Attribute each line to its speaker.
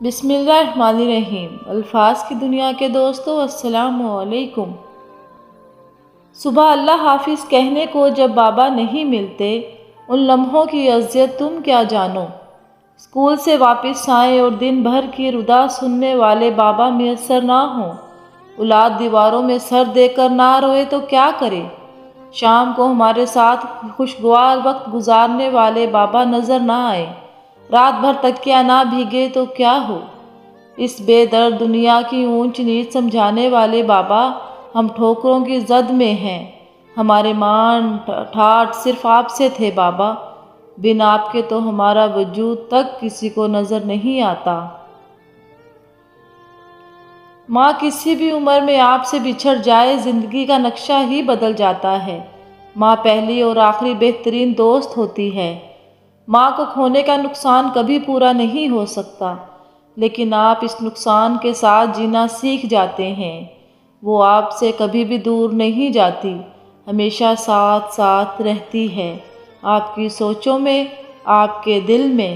Speaker 1: بسم اللہ الرحمن الرحیم۔ الفاظ کی دنیا کے دوستو، السلام علیکم۔ صبح اللہ حافظ کہنے کو جب بابا نہیں ملتے، ان لمحوں کی اذیت تم کیا جانو۔ اسکول سے واپس آئیں اور دن بھر کی ردا سننے والے بابا میسر نہ ہوں، اولاد دیواروں میں سر دے کر نہ روئے تو کیا کرے۔ شام کو ہمارے ساتھ خوشگوار وقت گزارنے والے بابا نظر نہ آئے، رات بھر تکیہ نہ بھیگے تو کیا ہو۔ اس بے درد دنیا کی اونچ نیچ سمجھانے والے بابا ہم ٹھوکروں کی زد میں ہیں، ہمارے مان ٹھاٹ صرف آپ سے تھے بابا، بن آپ کے تو ہمارا وجود تک کسی کو نظر نہیں آتا۔ ماں کسی بھی عمر میں آپ سے بچھڑ جائے زندگی کا نقشہ ہی بدل جاتا ہے۔ ماں پہلی اور آخری بہترین دوست ہوتی ہے۔ ماں کو کھونے کا نقصان کبھی پورا نہیں ہو سکتا، لیکن آپ اس نقصان کے ساتھ جینا سیکھ جاتے ہیں۔ وہ آپ سے کبھی بھی دور نہیں جاتی، ہمیشہ ساتھ ساتھ رہتی ہے، آپ کی سوچوں میں، آپ کے دل میں۔